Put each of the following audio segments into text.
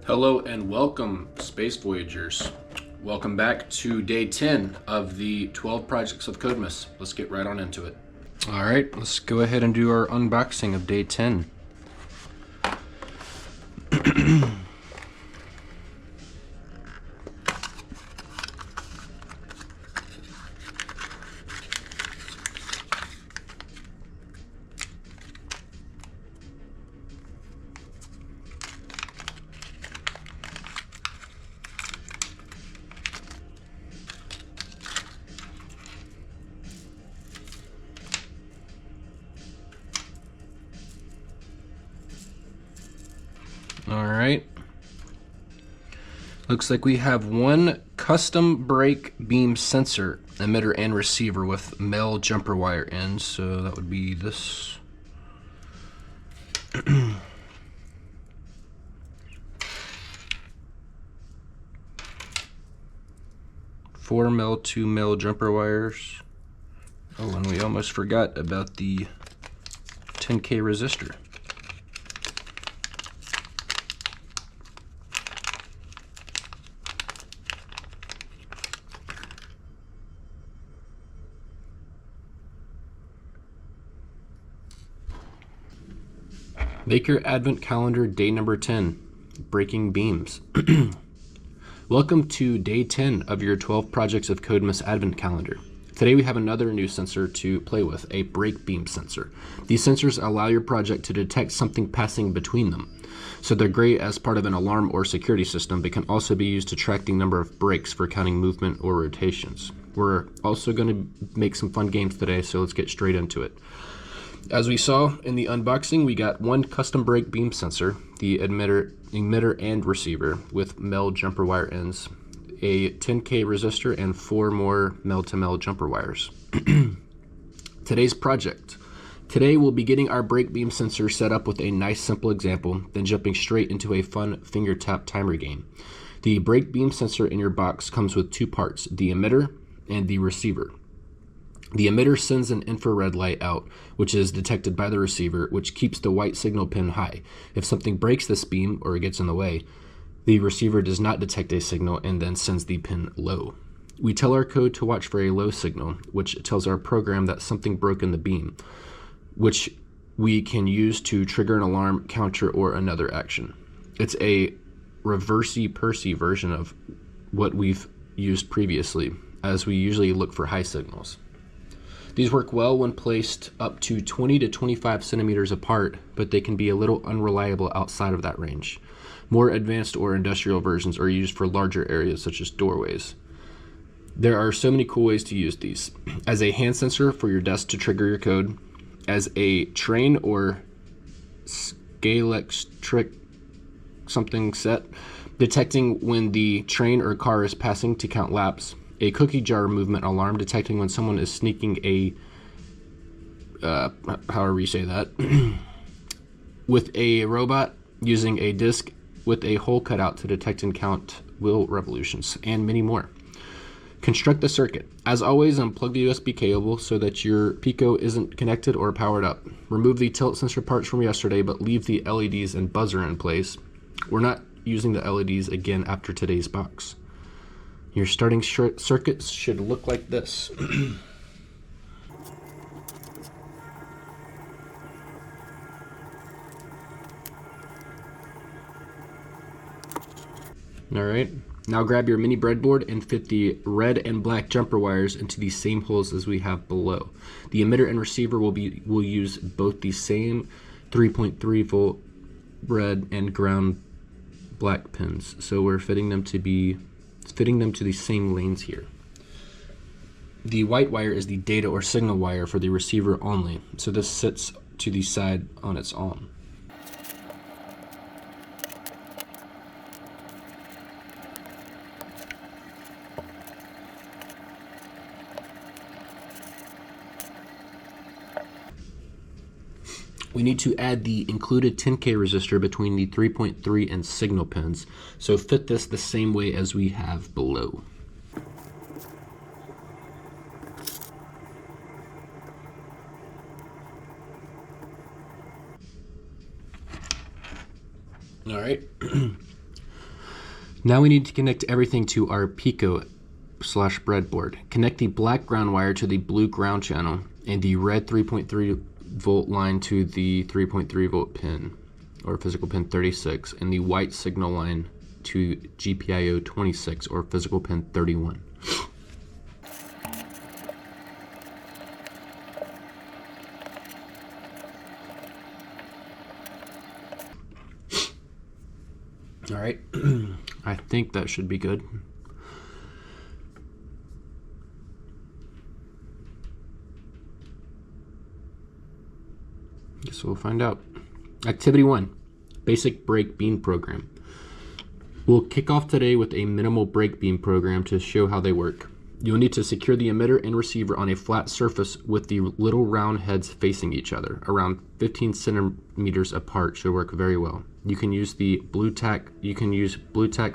Hello and welcome, Space Voyagers. Welcome back to day 10 of the 12 projects of Codemas. Let's get right on into it. All right, let's go ahead and do our unboxing of day 10. All right. Looks like we have one custom brake beam sensor, emitter, and receiver with male jumper wire ends. So that would be this. Four male, 2 male jumper wires. Oh, and we almost forgot about the 10K resistor. Make your advent calendar day number 10, breaking beams. Welcome to day 10 of your 12 projects of Codemas advent calendar. Today we have another new sensor to play with, a brake beam sensor. These sensors allow your project to detect something passing between them. So they're great as part of an alarm or security system, but can also be used to track the number of brakes for counting movement or rotations. We're also going to make some fun games today, so let's get straight into it. As we saw in the unboxing, we got one custom brake beam sensor, the emitter and receiver with male jumper wire ends, a 10K resistor, and 4 more male-to-male jumper wires. Today's project. Today we'll be getting our brake beam sensor set up with a nice simple example, then jumping straight into a fun finger tap timer game. The brake beam sensor in your box comes with 2 parts, the emitter and the receiver. The emitter sends an infrared light out, which is detected by the receiver, which keeps the white signal pin high. If something breaks this beam or gets in the way, the receiver does not detect a signal and then sends the pin low. We tell our code to watch for a low signal, which tells our program that something broke in the beam, which we can use to trigger an alarm, counter, or another action. It's a reversey-persy version of what we've used previously, as we usually look for high signals. These work well when placed up to 20 to 25 centimeters apart, but they can be a little unreliable outside of that range. More advanced or industrial versions are used for larger areas such as doorways. There are so many cool ways to use these. As a hand sensor for your desk to trigger your code, as a train or scalextric something set, detecting when the train or car is passing to count laps, a cookie jar movement alarm detecting when someone is sneaking a, however you say that, with a robot using a disc with a hole cut out to detect and count wheel revolutions, and many more. Construct the circuit. As always, unplug the USB cable so that your Pico isn't connected or powered up. Remove the tilt sensor parts from yesterday, but leave the LEDs and buzzer in place. We're not using the LEDs again after today's box. Your starting circuits should look like this. All right, now grab your mini breadboard and fit the red and black jumper wires into the same holes as we have below. The emitter and receiver will use both the same 3.3 volt red and ground black pins. So we're fitting them to the same lanes here. The white wire is the data or signal wire for the receiver only, so this sits to the side on its own. We need to add the included 10K resistor between the 3.3 and signal pins, so fit this the same way as we have below. All right. Now we need to connect everything to our Pico/breadboard. Connect the black ground wire to the blue ground channel and the red 3.3 volt line to the 3.3 volt pin, or physical pin 36, and the white signal line to GPIO 26, or physical pin 31. All right, I think that should be good. Guess we'll find out. Activity 1, basic brake beam program. We'll kick off today with a minimal brake beam program to show how they work. You'll need to secure the emitter and receiver on a flat surface with the little round heads facing each other. Around 15 centimeters apart should work very well. You can use blue tack,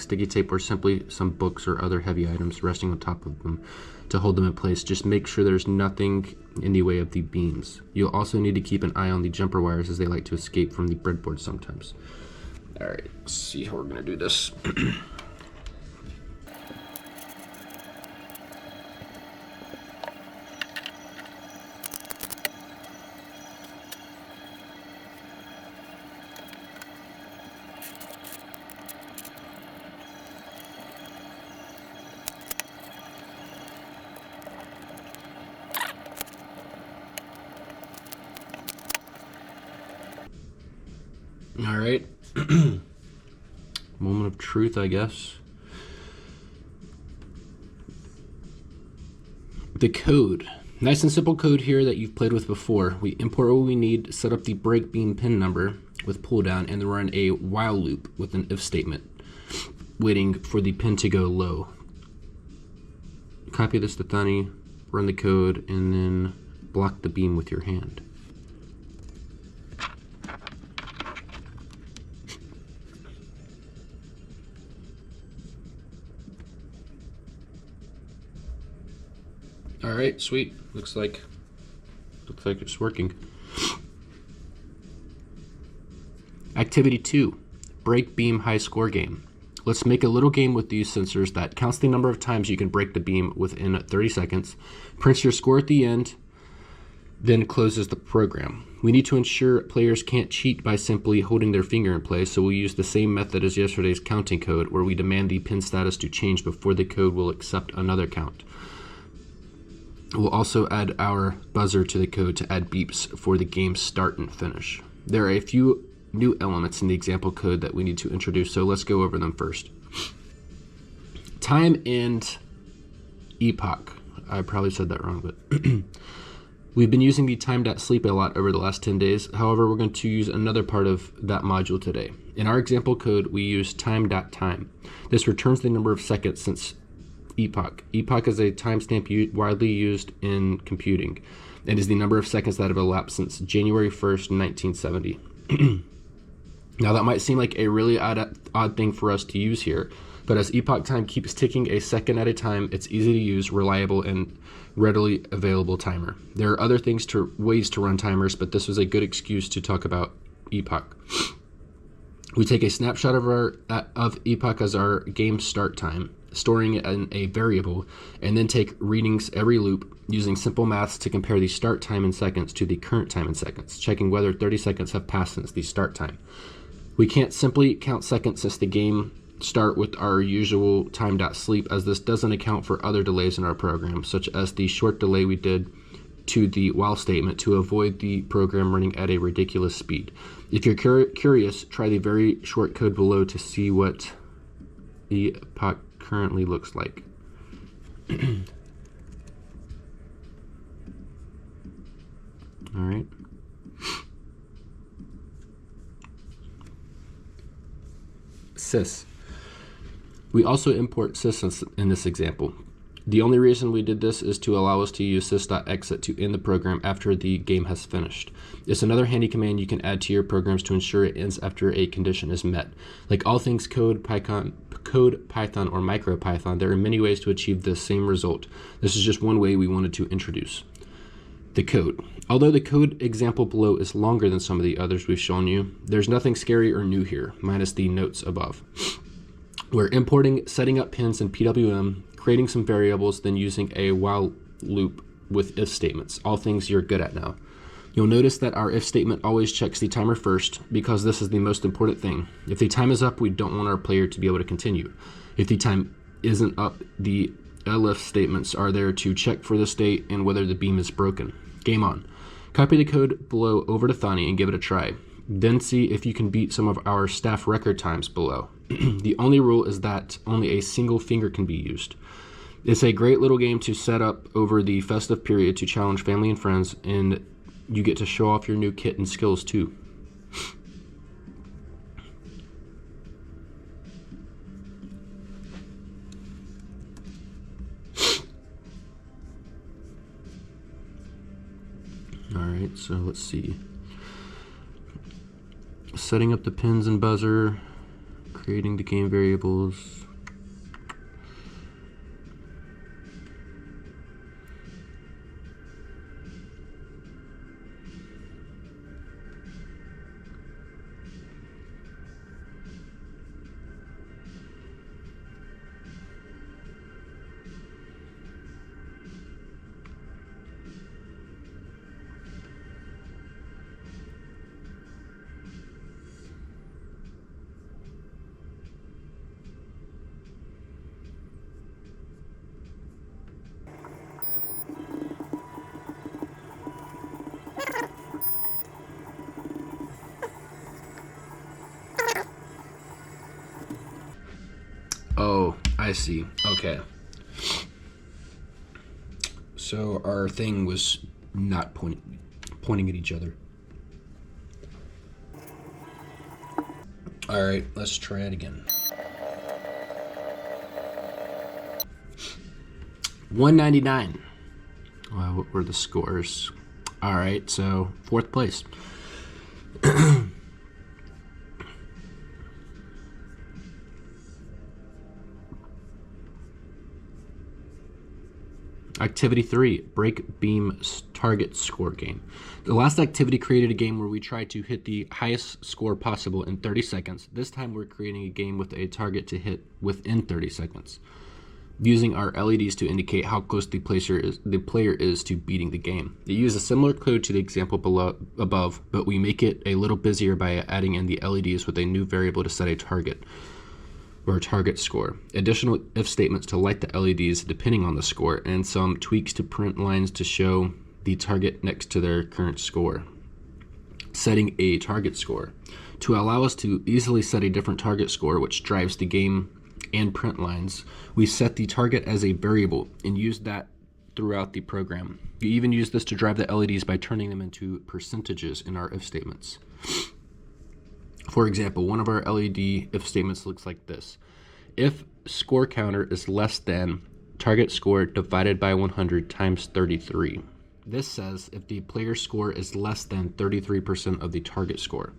sticky tape, or simply some books or other heavy items resting on top of them to hold them in place. Just make sure there's nothing in the way of the beams. You'll also need to keep an eye on the jumper wires, as they like to escape from the breadboard sometimes. All right, let's see how we're gonna do this. All right, moment of truth, I guess. The code, nice and simple code here that you've played with before. We import what we need, set up the brake beam pin number with pull down, and then run a while loop with an if statement, waiting for the pin to go low. Copy this to Thunny, run the code, and then block the beam with your hand. All right, sweet. Looks like it's working. Activity 2, brake beam high score game. Let's make a little game with these sensors that counts the number of times you can break the beam within 30 seconds, prints your score at the end, then closes the program. We need to ensure players can't cheat by simply holding their finger in place, so we'll use the same method as yesterday's counting code, where we demand the pin status to change before the code will accept another count. We'll also add our buzzer to the code to add beeps for the game's start and finish. There are a few new elements in the example code that we need to introduce, so let's go over them first. Time and epoch. I probably said that wrong, but we've been using the time.sleep a lot over the last 10 days. However, we're going to use another part of that module today. In our example code, we use time.time. This returns the number of seconds since epoch. Epoch is a timestamp widely used in computing and is the number of seconds that have elapsed since January 1st, 1970. Now that might seem like a really odd thing for us to use here, but as epoch time keeps ticking a second at a time, it's easy to use, reliable, and readily available timer. There are other ways to run timers, but this was a good excuse to talk about epoch. We take a snapshot of epoch as our game start time, storing it in a variable, and then take readings every loop using simple maths to compare the start time in seconds to the current time in seconds, checking whether 30 seconds have passed since the start time. We can't simply count seconds since the game start with our usual time.sleep, as this doesn't account for other delays in our program, such as the short delay we did to the while statement to avoid the program running at a ridiculous speed. If you're curious, try the very short code below to see what epoch currently looks like. All right. Sys. We also import sys in this example. The only reason we did this is to allow us to use sys.exit to end the program after the game has finished. It's another handy command you can add to your programs to ensure it ends after a condition is met. Like all things code, Python, or MicroPython, there are many ways to achieve the same result. This is just one way we wanted to introduce. The code. Although the code example below is longer than some of the others we've shown you, there's nothing scary or new here, minus the notes above. We're importing, setting up pins in PWM, creating some variables, then using a while loop with if statements, all things you're good at now. You'll notice that our if statement always checks the timer first because this is the most important thing. If the time is up, we don't want our player to be able to continue. If the time isn't up, the elif statements are there to check for the state and whether the beam is broken. Game on. Copy the code below over to Thani and give it a try. Then see if you can beat some of our staff record times below. The only rule is that only a single finger can be used. It's a great little game to set up over the festive period to challenge family and friends, and you get to show off your new kit and skills too. Alright, so let's see. Setting up the pins and buzzer, creating the game variables. Oh, I see. Okay. So our thing was not pointing at each other. All right, let's try it again. 199. Well, what were the scores? All right, so 4th place. Activity 3, break beam target score game. The last activity created a game where we tried to hit the highest score possible in 30 seconds. This time we're creating a game with a target to hit within 30 seconds, using our LEDs to indicate how close the player is to beating the game. They use a similar code to the example above, but we make it a little busier by adding in the LEDs with a new variable to set a target or target score, additional if statements to light the LEDs depending on the score, and some tweaks to print lines to show the target next to their current score. Setting a target score. To allow us to easily set a different target score, which drives the game and print lines, we set the target as a variable and use that throughout the program. We even use this to drive the LEDs by turning them into percentages in our if statements. For example, one of our LED if statements looks like this. If score counter is less than target score divided by 100 times 33. This says if the player score is less than 33% of the target score.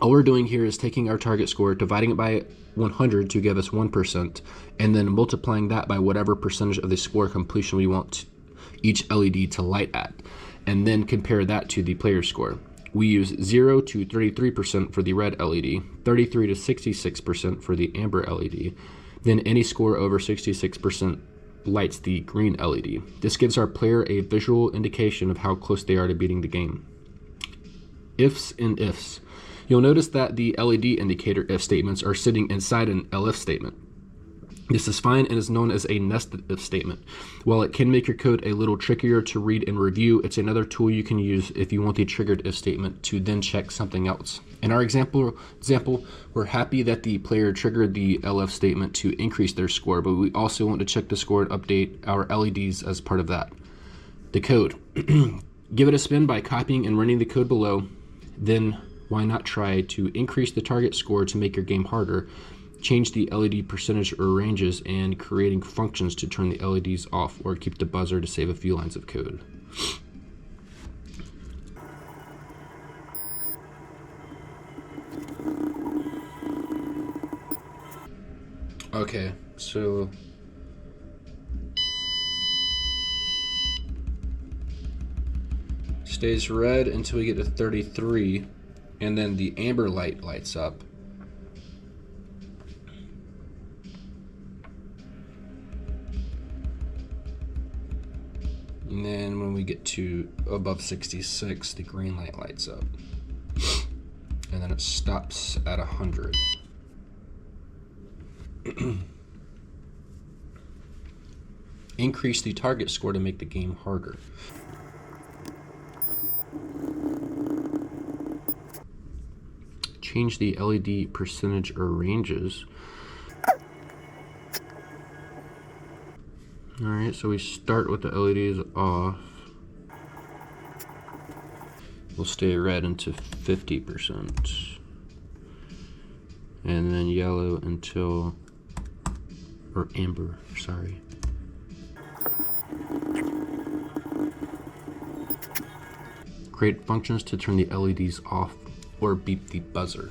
All we're doing here is taking our target score, dividing it by 100 to give us 1%, and then multiplying that by whatever percentage of the score completion we want each LED to light at, and then compare that to the player score. We use 0 to 33% for the red LED, 33 to 66% for the amber LED, then any score over 66% lights the green LED. This gives our player a visual indication of how close they are to beating the game. Ifs and ifs. You'll notice that the LED indicator if statements are sitting inside an elif statement. This is fine and is known as a nested if statement. While it can make your code a little trickier to read and review, it's another tool you can use if you want the triggered if statement to then check something else. In our example, we're happy that the player triggered the elif statement to increase their score, but we also want to check the score and update our LEDs as part of that. The code. Give it a spin by copying and running the code below. Then why not try to increase the target score to make your game harder, change the LED percentage or ranges, and creating functions to turn the LEDs off or keep the buzzer to save a few lines of code. Okay, so stays red until we get to 33, and then the amber light lights up. And then when we get to above 66, the green light lights up. And then it stops at 100. Increase the target score to make the game harder. Change the LED percentage or ranges. Alright, so we start with the LEDs off. We'll stay red into 50%. And then yellow until, or amber, sorry. Create functions to turn the LEDs off or beep the buzzer.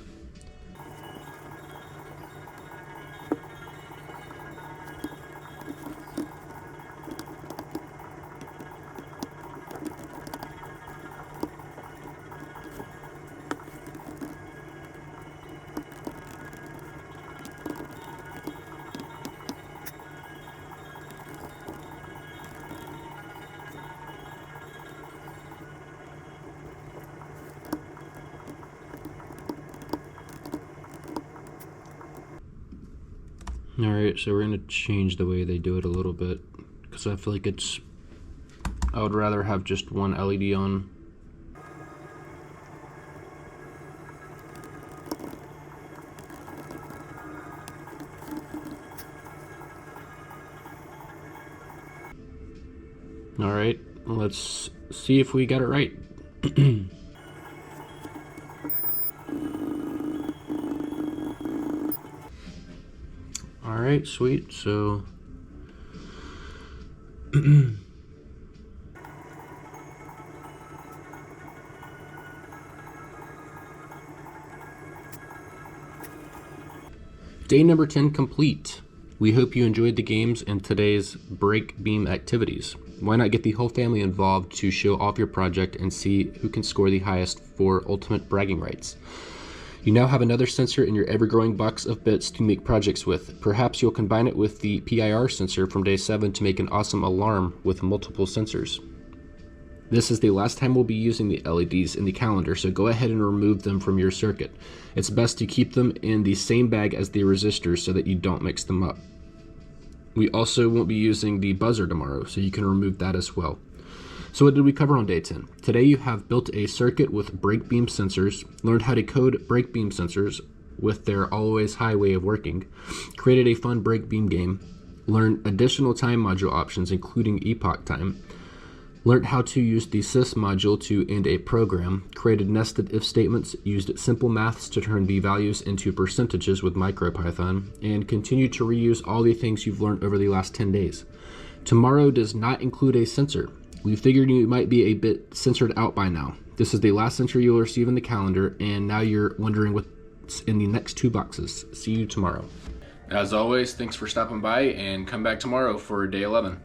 Alright, so we're going to change the way they do it a little bit, because I feel like I would rather have just one LED on. Alright, let's see if we got it right. Alright, sweet, so day number 10 complete. We hope you enjoyed the games and today's break beam activities. Why not get the whole family involved to show off your project and see who can score the highest for ultimate bragging rights? You now have another sensor in your ever-growing box of bits to make projects with. Perhaps you'll combine it with the PIR sensor from day 7 to make an awesome alarm with multiple sensors. This is the last time we'll be using the LEDs in the calendar, so go ahead and remove them from your circuit. It's best to keep them in the same bag as the resistors so that you don't mix them up. We also won't be using the buzzer tomorrow, so you can remove that as well. So what did we cover on day 10? Today you have built a circuit with brake beam sensors, learned how to code brake beam sensors with their always high way of working, created a fun brake beam game, learned additional time module options including epoch time, learned how to use the sys module to end a program, created nested if statements, used simple maths to turn the values into percentages with MicroPython, and continued to reuse all the things you've learned over the last 10 days. Tomorrow does not include a sensor. We figured you might be a bit censored out by now. This is the last sensor you'll receive in the calendar, and now you're wondering what's in the next 2 boxes. See you tomorrow. As always, thanks for stopping by, and come back tomorrow for day 11.